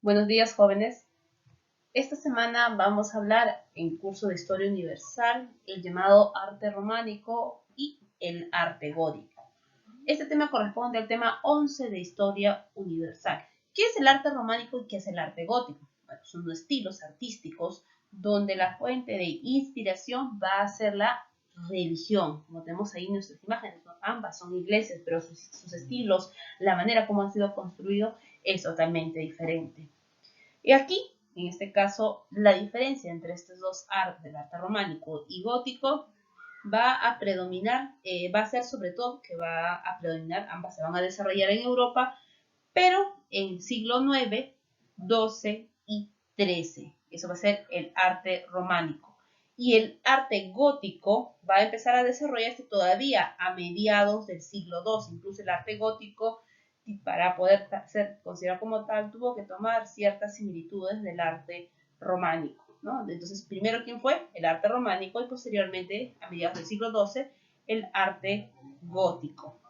Buenos días, jóvenes. Esta semana vamos a hablar en curso de Historia Universal el llamado arte románico y el arte gótico. Este tema corresponde al tema 11 de Historia Universal. ¿Qué es el arte románico y qué es el arte gótico? Bueno, son estilos artísticos donde la fuente de inspiración va a ser la religión. Como tenemos ahí en nuestras imágenes, ambas son iglesias, pero sus estilos, la manera como han sido construidos es totalmente diferente. Y aquí, en este caso, la diferencia entre estos dos artes, el arte románico y gótico, va a predominar, va a ser sobre todo que va a predominar, ambas se van a desarrollar en Europa, pero en siglo IX, XII y XIII. Eso va a ser el arte románico. Y el arte gótico va a empezar a desarrollarse todavía a mediados del siglo II. Incluso el arte gótico, para poder ser considerado como tal, tuvo que tomar ciertas similitudes del arte románico, ¿no? Entonces, primero, ¿quién fue? El arte románico, y posteriormente, a mediados del siglo XII, el arte gótico.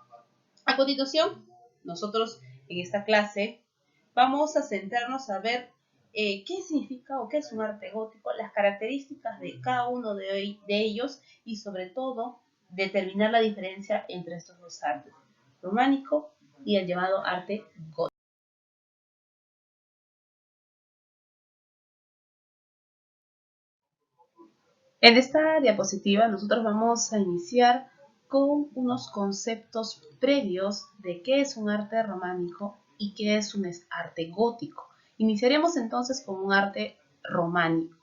A continuación, nosotros en esta clase vamos a centrarnos a ver qué significa o qué es un arte gótico, las características de cada uno de ellos y sobre todo determinar la diferencia entre estos dos artes, románico y el llamado arte gótico. En esta diapositiva nosotros vamos a iniciar con unos conceptos previos de qué es un arte románico y qué es un arte gótico. Iniciaremos entonces con un arte románico.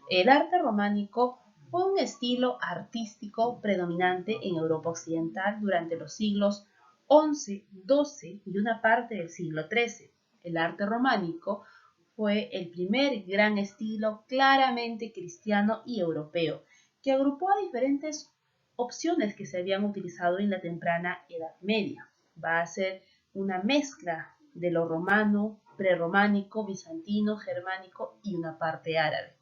El arte románico fue un estilo artístico predominante en Europa Occidental durante los siglos XI, XII y una parte del siglo XIII. El arte románico fue el primer gran estilo claramente cristiano y europeo, que agrupó a diferentes opciones que se habían utilizado en la temprana Edad Media. Va a ser una mezcla de lo romano, prerrománico, bizantino, germánico y una parte árabe.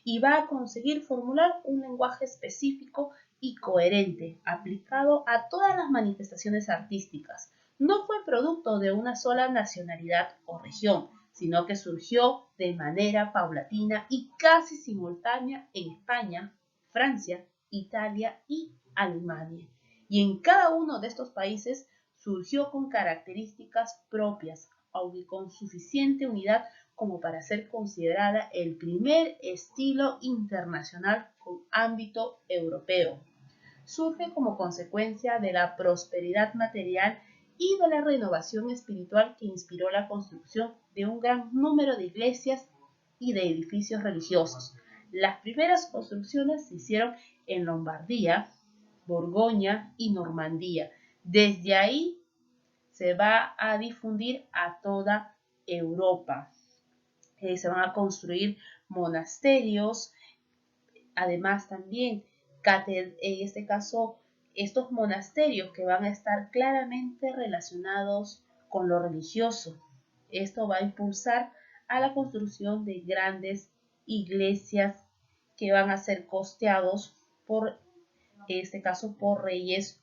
Y va a conseguir formular un lenguaje específico y coherente, aplicado a todas las manifestaciones artísticas. No fue producto de una sola nacionalidad o región, sino que surgió de manera paulatina y casi simultánea en España, Francia, Italia y Alemania. Y en cada uno de estos países surgió con características propias, aunque con suficiente unidad como para ser considerada el primer estilo internacional con ámbito europeo. Surge como consecuencia de la prosperidad material y de la renovación espiritual que inspiró la construcción de un gran número de iglesias y de edificios religiosos. Las primeras construcciones se hicieron en Lombardía, Borgoña y Normandía. Desde ahí se va a difundir a toda Europa. Se van a construir monasterios, además también, en este caso, estos monasterios que van a estar claramente relacionados con lo religioso. Esto va a impulsar a la construcción de grandes iglesias que van a ser costeados por, en este caso, por reyes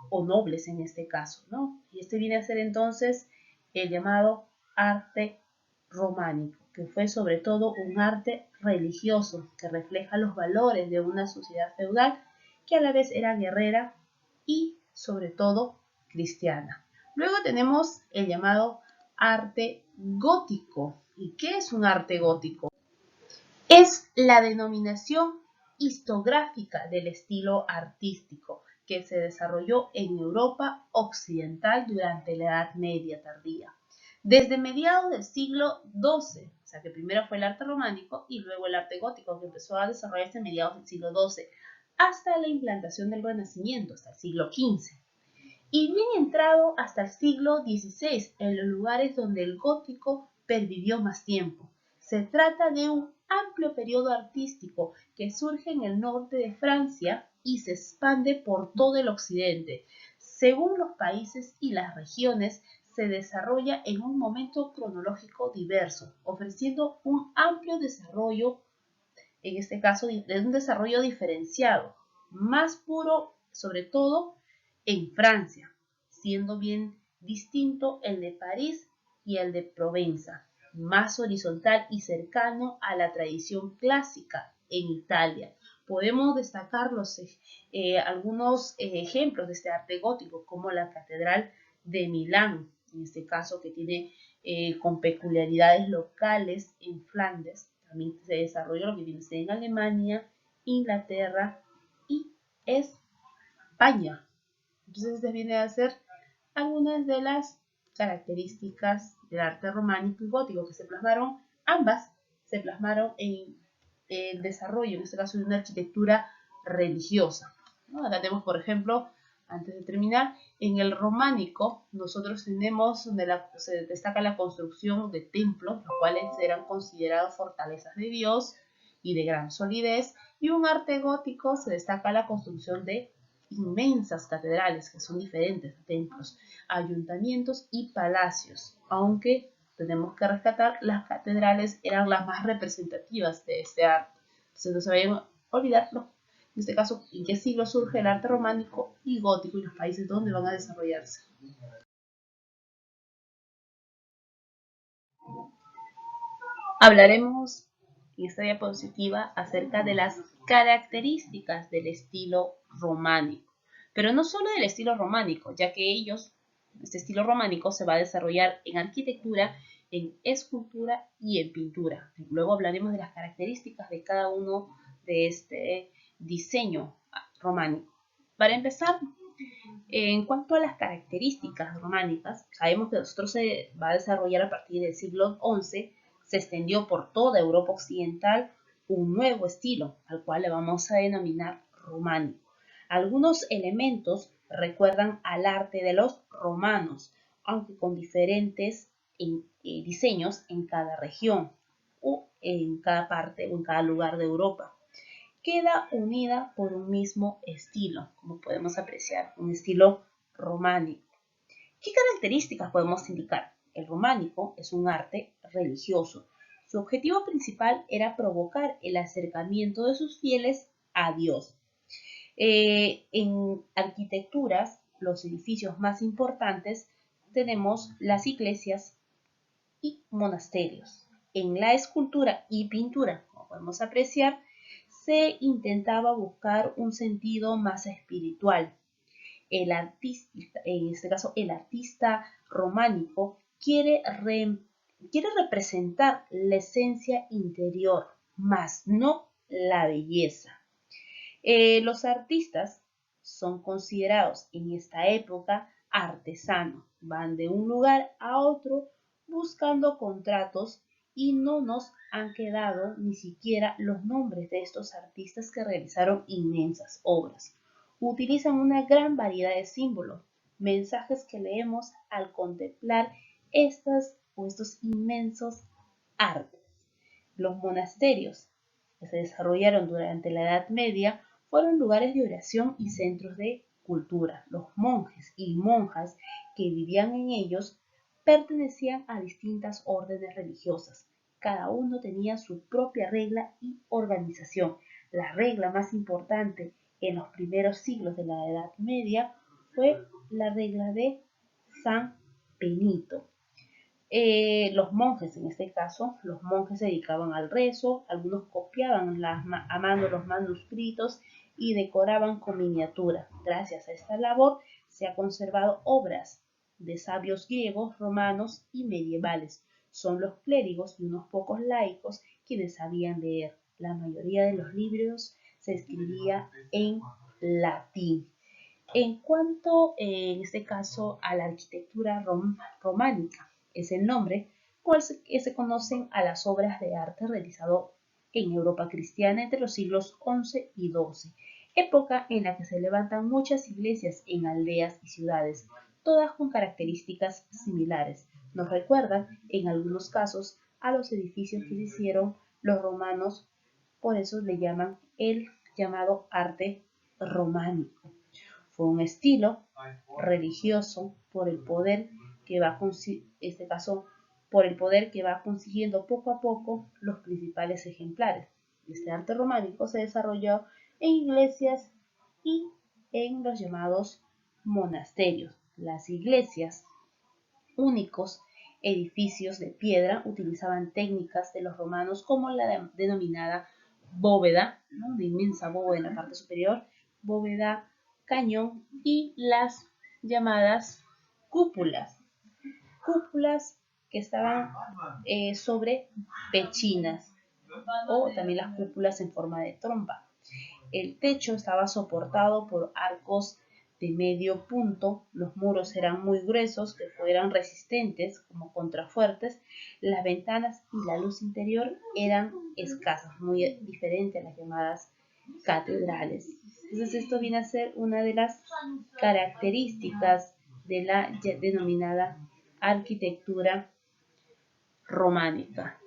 o nobles en este caso, ¿no? Y este viene a ser entonces el llamado arte románico, que fue sobre todo un arte religioso que refleja los valores de una sociedad feudal que a la vez era guerrera y sobre todo cristiana. Luego tenemos el llamado arte gótico. ¿Y qué es un arte gótico? Es la denominación historiográfica del estilo artístico que se desarrolló en Europa occidental durante la Edad Media tardía. Desde mediados del siglo XII, o sea que primero fue el arte románico y luego el arte gótico que empezó a desarrollarse a mediados del siglo XII, hasta la implantación del Renacimiento, hasta el siglo XV. Y bien entrado hasta el siglo XVI, en los lugares donde el gótico pervivió más tiempo. Se trata de un amplio periodo artístico que surge en el norte de Francia y se expande por todo el occidente. Según los países y las regiones, se desarrolla en un momento cronológico diverso, ofreciendo un amplio desarrollo, en este caso de un desarrollo diferenciado, más puro sobre todo en Francia, siendo bien distinto el de París y el de Provenza. más horizontal y cercano a la tradición clásica en Italia. Podemos destacar algunos ejemplos de este arte gótico, como la Catedral de Milán, en este caso que tiene con peculiaridades locales en Flandes. También se desarrolló lo que viene a ser en Alemania, Inglaterra y España. Entonces, este viene a ser algunas de las características del arte románico y gótico que se plasmaron, ambas se plasmaron en el desarrollo, en este caso, de una arquitectura religiosa, ¿no? Acá tenemos, por ejemplo, antes de terminar, en el románico nosotros tenemos donde se destaca la construcción de templos, los cuales eran considerados fortalezas de Dios y de gran solidez, y un arte gótico se destaca la construcción de inmensas catedrales, que son diferentes templos, ayuntamientos y palacios, aunque tenemos que rescatar, las catedrales eran las más representativas de este arte. Entonces no se vayan a olvidarlo. En este caso, ¿en qué siglo surge el arte románico y gótico y los países donde van a desarrollarse? Hablaremos en esta diapositiva acerca de las características del estilo románico, pero no solo del estilo románico, ya que este estilo románico se va a desarrollar en arquitectura, en escultura y en pintura. Luego hablaremos de las características de cada uno de este diseño románico. Para empezar, en cuanto a las características románicas, sabemos que nosotros se va a desarrollar a partir del siglo XI, se extendió por toda Europa occidental un nuevo estilo, al cual le vamos a denominar románico. Algunos elementos recuerdan al arte de los romanos, aunque con diferentes diseños en cada región o en cada parte o en cada lugar de Europa. Queda unida por un mismo estilo, como podemos apreciar, un estilo románico. ¿Qué características podemos indicar? El románico es un arte religioso. Su objetivo principal era provocar el acercamiento de sus fieles a Dios. En arquitecturas, los edificios más importantes tenemos las iglesias y monasterios. En la escultura y pintura, como podemos apreciar, se intentaba buscar un sentido más espiritual. El artista, en este caso el artista románico, quiere representar la esencia interior, más no la belleza. Los artistas son considerados en esta época artesanos, van de un lugar a otro buscando contratos y no nos han quedado ni siquiera los nombres de estos artistas que realizaron inmensas obras. Utilizan una gran variedad de símbolos, mensajes que leemos al contemplar estos inmensos artes. Los monasterios que se desarrollaron durante la Edad Media fueron lugares de oración y centros de cultura. Los monjes y monjas que vivían en ellos pertenecían a distintas órdenes religiosas. Cada uno tenía su propia regla y organización. La regla más importante en los primeros siglos de la Edad Media fue la regla de San Benito. Los monjes, en este caso, los monjes se dedicaban al rezo, algunos copiaban a mano los manuscritos y decoraban con miniatura. Gracias a esta labor se han conservado obras de sabios griegos, romanos y medievales. Son los clérigos y unos pocos laicos quienes sabían leer. La mayoría de los libros se escribía en latín. En cuanto, en este caso, a la arquitectura románica, es el nombre con el que se conocen a las obras de arte realizado en Europa cristiana entre los siglos XI y XII, época en la que se levantan muchas iglesias en aldeas y ciudades, todas con características similares. Nos recuerdan, en algunos casos, a los edificios que se hicieron los romanos, por eso le llaman el llamado arte románico. Fue un estilo religioso por el poder que va por el poder que va consiguiendo poco a poco los principales ejemplares. Este arte románico se desarrolló en iglesias y en los llamados monasterios. Las iglesias únicos edificios de piedra utilizaban técnicas de los romanos como la denominada bóveda, ¿no? De inmensa bóveda en la parte superior, bóveda cañón y las llamadas cúpulas. Cúpulas que estaban sobre pechinas o también las cúpulas en forma de trompa. El techo estaba soportado por arcos de medio punto, los muros eran muy gruesos, que fueran resistentes como contrafuertes, las ventanas y la luz interior eran escasas, muy diferente a las llamadas catedrales. Entonces esto viene a ser una de las características de la denominada arquitectura románica.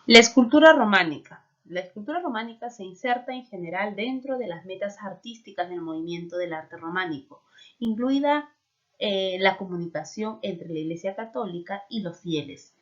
La escultura románica. La escultura románica se inserta en general dentro de las metas artísticas del movimiento del arte románico, incluida la comunicación entre la Iglesia Católica y los fieles.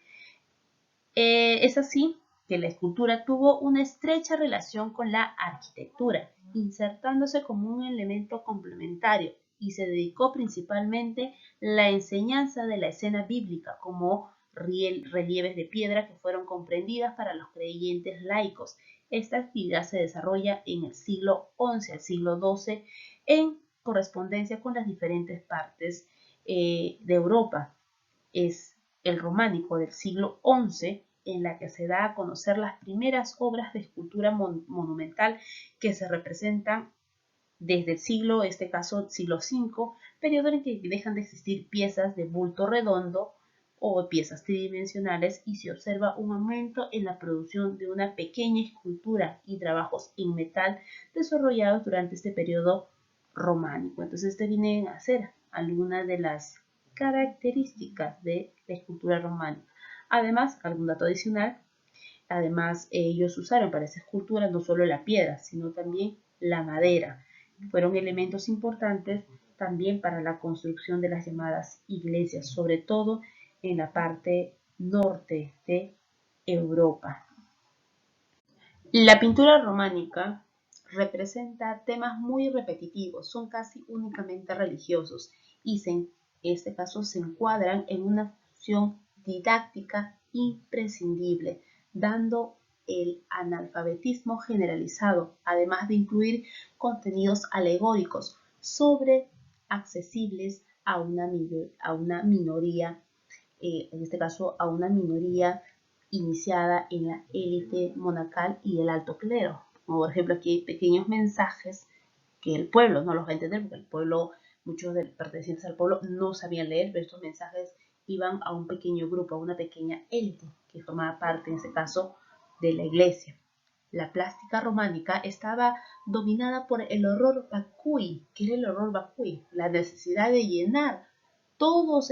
Es así que la escultura tuvo una estrecha relación con la arquitectura, insertándose como un elemento complementario, y se dedicó principalmente la enseñanza de la escena bíblica como relieves de piedra que fueron comprendidas para los creyentes laicos. Esta actividad se desarrolla en el siglo XI al siglo XII en correspondencia con las diferentes partes de Europa. Es el románico del siglo XI en la que se da a conocer las primeras obras de escultura monumental que se representan desde el siglo V, periodo en que dejan de existir piezas de bulto redondo o piezas tridimensionales y se observa un aumento en la producción de una pequeña escultura y trabajos en metal desarrollados durante este periodo románico. Entonces, vienen a ser algunas de las características de la escultura románica. Además, algún dato adicional, ellos usaron para esa escultura no solo la piedra, sino también la madera. Fueron elementos importantes también para la construcción de las llamadas iglesias, sobre todo en la parte norte de Europa. La pintura románica representa temas muy repetitivos, son casi únicamente religiosos y en este caso se encuadran en una función didáctica imprescindible, dando el analfabetismo generalizado, además de incluir contenidos alegóricos sobre accesibles a una minoría, en este caso a una minoría iniciada en la élite monacal y el alto clero. Como por ejemplo aquí hay pequeños mensajes que el pueblo no los va a entender, porque el pueblo, muchos pertenecientes al pueblo no sabían leer, pero estos mensajes iban a un pequeño grupo, a una pequeña élite que formaba parte, en este caso, de la iglesia. La plástica románica estaba dominada por el horror vacui. ¿Qué era el horror vacui? La necesidad de llenar todos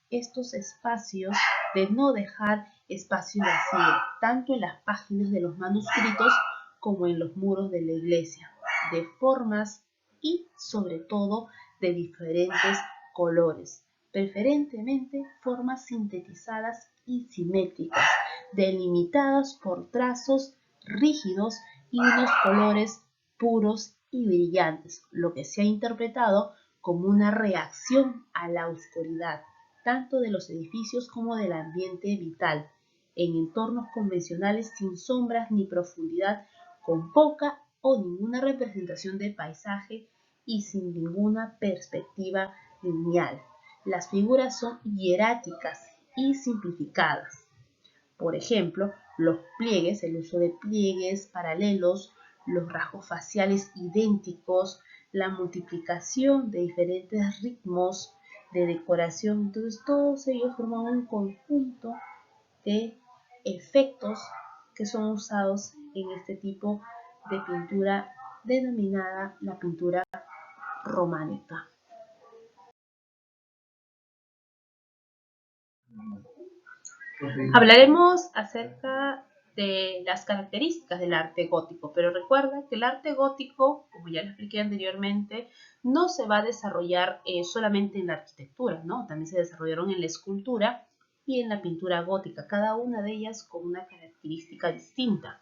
estos espacios, de no dejar espacio vacío, tanto en las páginas de los manuscritos como en los muros de la iglesia, de formas y sobre todo de diferentes colores, preferentemente formas sintetizadas y simétricas, delimitadas por trazos rígidos y unos colores puros y brillantes, lo que se ha interpretado como una reacción a la oscuridad, tanto de los edificios como del ambiente vital, en entornos convencionales sin sombras ni profundidad, con poca o ninguna representación de paisaje y sin ninguna perspectiva lineal. Las figuras son hieráticas y simplificadas. Por ejemplo, los pliegues, el uso de pliegues paralelos, los rasgos faciales idénticos, la multiplicación de diferentes ritmos de decoración. Entonces, todos ellos forman un conjunto de efectos que son usados en este tipo de pintura denominada la pintura románica. Hablaremos acerca de las características del arte gótico, pero recuerda que el arte gótico, como ya lo expliqué anteriormente, no se va a desarrollar solamente en la arquitectura, ¿no? También se desarrollaron en la escultura y en la pintura gótica, cada una de ellas con una característica distinta.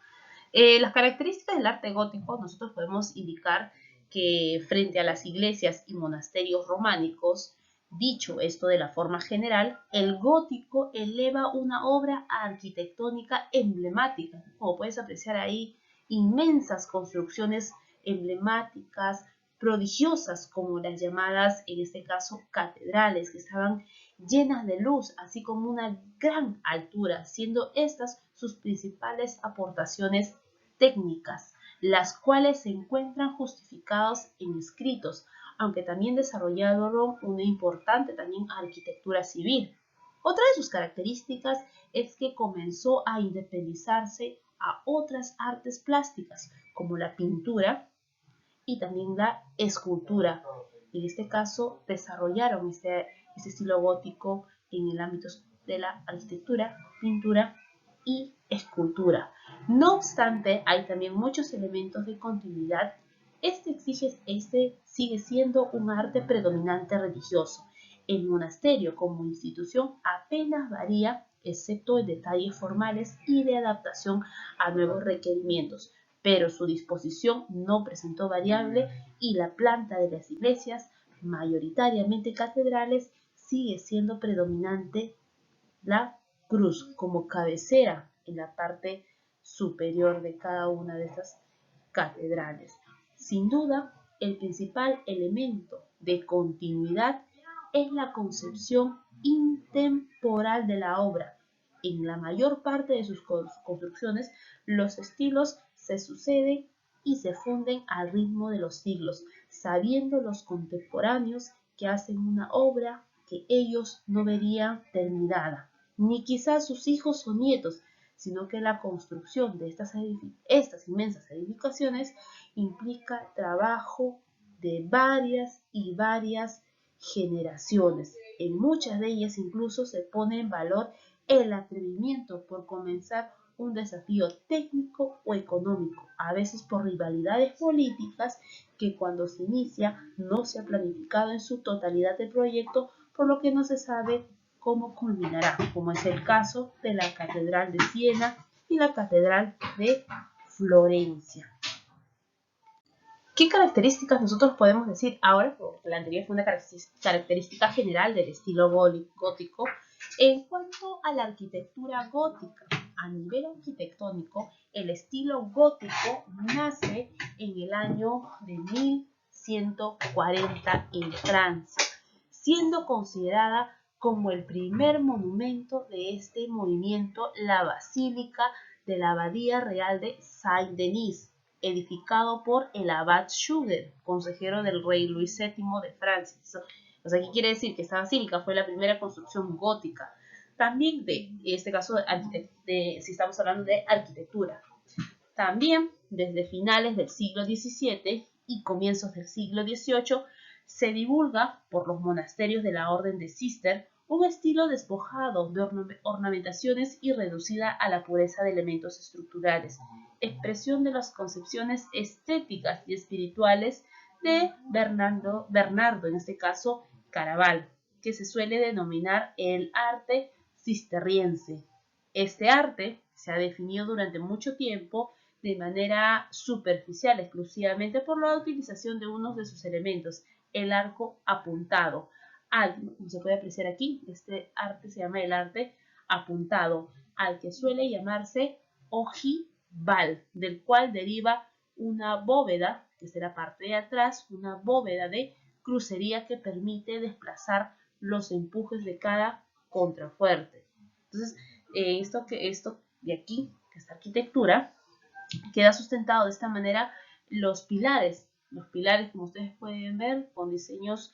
Las características del arte gótico nosotros podemos indicar que frente a las iglesias y monasterios románicos, Dicho esto de la forma general, el gótico eleva una obra arquitectónica emblemática. Como puedes apreciar ahí, inmensas construcciones emblemáticas, prodigiosas, como las llamadas, en este caso, catedrales, que estaban llenas de luz, así como una gran altura, siendo estas sus principales aportaciones técnicas, las cuales se encuentran justificados en escritos, aunque también desarrollaron una importante también arquitectura civil. Otra de sus características es que comenzó a independizarse a otras artes plásticas, como la pintura y también la escultura. En este caso, desarrollaron este estilo gótico en el ámbito de la arquitectura, pintura y escultura. No obstante, hay también muchos elementos de continuidad. Este sigue siendo un arte predominante religioso. El monasterio como institución apenas varía, excepto en detalles formales y de adaptación a nuevos requerimientos, pero su disposición no presentó variable y la planta de las iglesias, mayoritariamente catedrales, sigue siendo predominante la cruz como cabecera en la parte superior de cada una de estas catedrales. Sin duda, el principal elemento de continuidad es la concepción intemporal de la obra. En la mayor parte de sus construcciones, los estilos se suceden y se funden al ritmo de los siglos, sabiendo los contemporáneos que hacen una obra que ellos no verían terminada, ni quizás sus hijos o nietos, sino que la construcción de estas inmensas edificaciones implica trabajo de varias y varias generaciones. En muchas de ellas incluso se pone en valor el atrevimiento por comenzar un desafío técnico o económico, a veces por rivalidades políticas que cuando se inicia no se ha planificado en su totalidad el proyecto, por lo que no se sabe cómo culminará, como es el caso de la Catedral de Siena y la Catedral de Florencia. ¿Qué características nosotros podemos decir ahora? Porque la anterior fue una característica general del estilo gótico. En cuanto a la arquitectura gótica, a nivel arquitectónico, el estilo gótico nace en el año de 1140 en Francia, siendo considerada como el primer monumento de este movimiento la Basílica de la Abadía Real de Saint-Denis, edificado por el abad Suger, consejero del rey Luis VII de Francia. O sea, ¿qué quiere decir? Que esta basílica fue la primera construcción gótica. También en este caso, si estamos hablando de arquitectura. También, desde finales del siglo XVII y comienzos del siglo XVIII, se divulga por los monasterios de la Orden de Cister un estilo despojado de ornamentaciones y reducida a la pureza de elementos estructurales, expresión de las concepciones estéticas y espirituales de Bernardo, en este caso Caraval, que se suele denominar el arte cisterciense. Este arte se ha definido durante mucho tiempo de manera superficial, exclusivamente por la utilización de uno de sus elementos, el arco apuntado. Como se puede apreciar aquí, este arte se llama el arte apuntado, al que suele llamarse ojival, del cual deriva una bóveda, que es la parte de atrás, una bóveda de crucería que permite desplazar los empujes de cada contrafuerte. Entonces, esto de aquí, esta arquitectura, queda sustentado de esta manera los pilares, como ustedes pueden ver, con diseños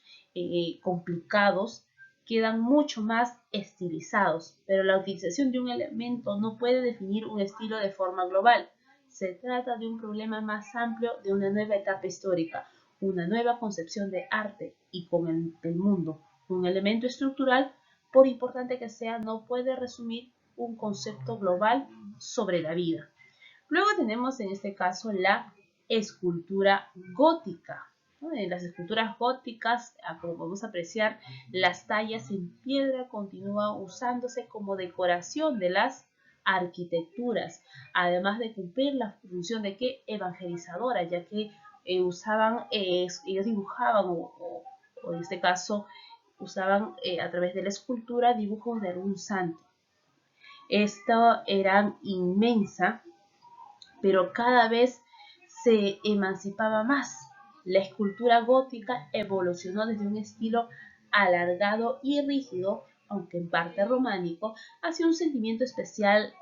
complicados, quedan mucho más estilizados, pero la utilización de un elemento no puede definir un estilo de forma global. Se trata de un problema más amplio, de una nueva etapa histórica, una nueva concepción de arte y con el mundo. Un elemento estructural, por importante que sea, no puede resumir un concepto global sobre la vida. Luego tenemos en este caso la escultura gótica. En las esculturas góticas, como podemos apreciar, las tallas en piedra continúan usándose como decoración de las arquitecturas, además de cumplir la función de que evangelizadora, ya que ellos dibujaban o en este caso usaban a través de la escultura dibujos de algún santo. Esta era inmensa, pero cada vez se emancipaba más. La escultura gótica evolucionó desde un estilo alargado y rígido, aunque en parte románico, hacia un sentimiento espacial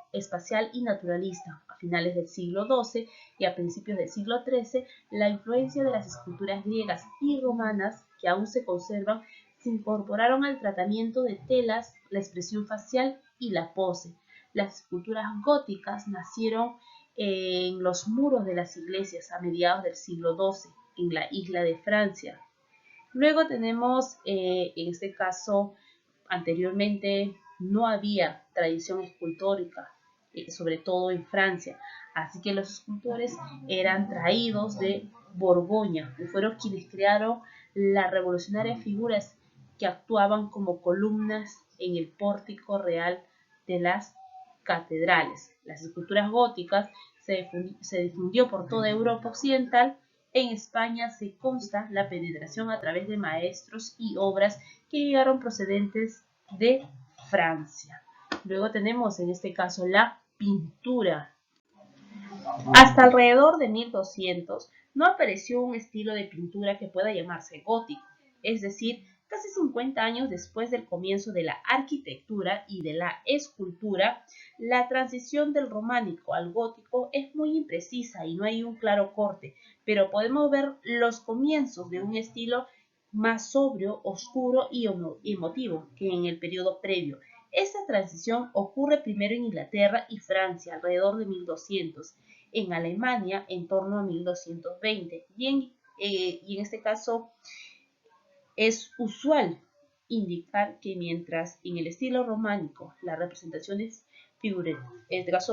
y naturalista. A finales del siglo XII y a principios del siglo XIII, la influencia de las esculturas griegas y romanas, que aún se conservan, se incorporaron al tratamiento de telas, la expresión facial y la pose. Las esculturas góticas nacieron en los muros de las iglesias a mediados del siglo XII en la isla de Francia. Luego tenemos, en este caso, anteriormente no había tradición escultórica, sobre todo en Francia, así que los escultores eran traídos de Borgoña, que fueron quienes crearon las revolucionarias figuras que actuaban como columnas en el pórtico real de las catedrales. Las esculturas góticas se difundió por toda Europa occidental. En España se consta la penetración a través de maestros y obras que llegaron procedentes de Francia. Luego tenemos en este caso la pintura. Hasta alrededor de 1200 no apareció un estilo de pintura que pueda llamarse gótico, es decir, casi 50 años después del comienzo de la arquitectura y de la escultura, la transición del románico al gótico es muy imprecisa y no hay un claro corte, pero podemos ver los comienzos de un estilo más sobrio, oscuro y emotivo que en el periodo previo. Esta transición ocurre primero en Inglaterra y Francia alrededor de 1200, en Alemania en torno a 1220 y en este caso es usual indicar que mientras en el estilo románico las representaciones figurativas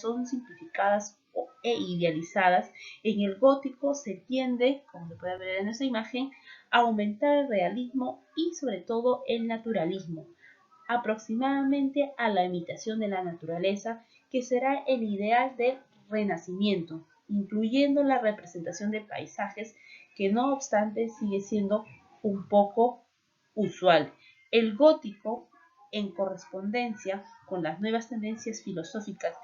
son simplificadas e idealizadas, en el gótico se tiende, como se puede ver en esta imagen, a aumentar el realismo y sobre todo el naturalismo, aproximadamente a la imitación de la naturaleza, que será el ideal del Renacimiento, incluyendo la representación de paisajes, que no obstante sigue siendo un poco usual. El gótico, en correspondencia con las nuevas tendencias filosóficas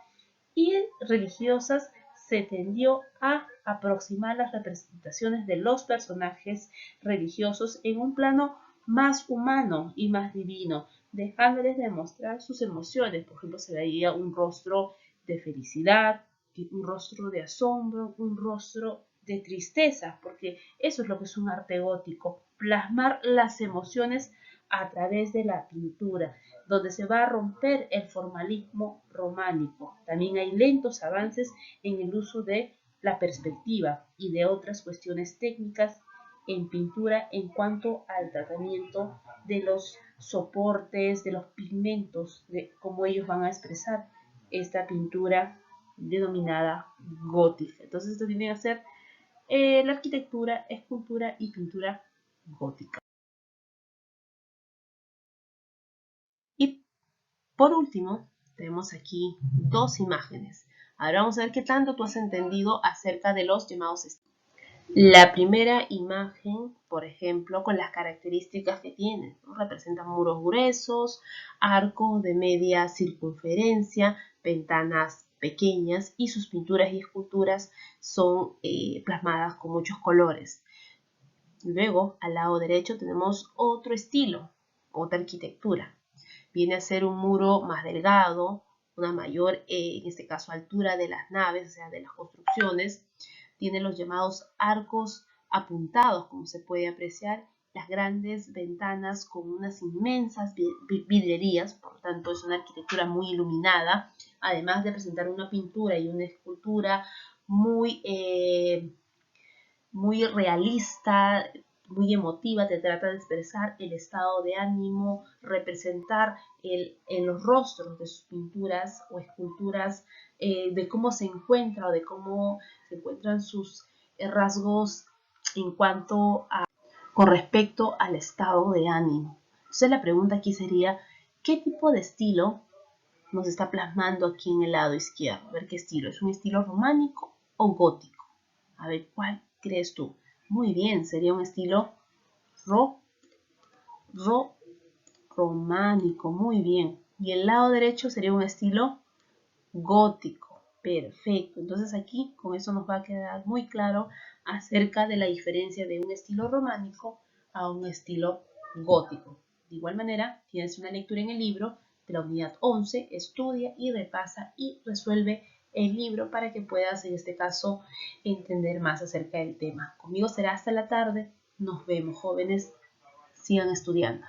y religiosas, se tendió a aproximar las representaciones de los personajes religiosos en un plano más humano y más divino, dejándoles demostrar sus emociones. Por ejemplo, se veía un rostro de felicidad, un rostro de asombro, un rostro de tristeza, porque eso es lo que es un arte gótico, plasmar las emociones a través de la pintura, donde se va a romper el formalismo románico. También hay lentos avances en el uso de la perspectiva y de otras cuestiones técnicas en pintura en cuanto al tratamiento de los soportes, de los pigmentos, de cómo ellos van a expresar esta pintura denominada gótica. Entonces esto viene a ser la arquitectura, escultura y pintura gótica. Y por último, tenemos aquí dos imágenes. Ahora vamos a ver qué tanto tú has entendido acerca de los llamados estilos. La primera imagen, por ejemplo, con las características que tiene, ¿no? Representa muros gruesos, arcos de media circunferencia, ventanas pequeñas y sus pinturas y esculturas son plasmadas con muchos colores. Luego, al lado derecho tenemos otro estilo, otra arquitectura. Viene a ser un muro más delgado, una mayor, en este caso, altura de las naves, o sea, de las construcciones. Tiene los llamados arcos apuntados, como se puede apreciar, las grandes ventanas con unas inmensas vidrierías, por lo tanto es una arquitectura muy iluminada, además de presentar una pintura y una escultura muy realista, muy emotiva, te trata de expresar el estado de ánimo, representar en los rostros de sus pinturas o esculturas, de cómo se encuentra o de cómo se encuentran sus rasgos en cuanto a, con respecto al estado de ánimo. Entonces la pregunta aquí sería, ¿qué tipo de estilo nos está plasmando aquí en el lado izquierdo? A ver qué estilo, ¿es un estilo románico o gótico? A ver, ¿cuál crees tú? Muy bien, sería un estilo románico, muy bien. Y el lado derecho sería un estilo gótico, perfecto. Entonces aquí con eso nos va a quedar muy claro acerca de la diferencia de un estilo románico a un estilo gótico. De igual manera, tienes una lectura en el libro de la unidad 11, estudia y repasa y resuelve el libro para que puedas en este caso entender más acerca del tema. Conmigo será hasta la tarde. Nos vemos, jóvenes. Sigan estudiando.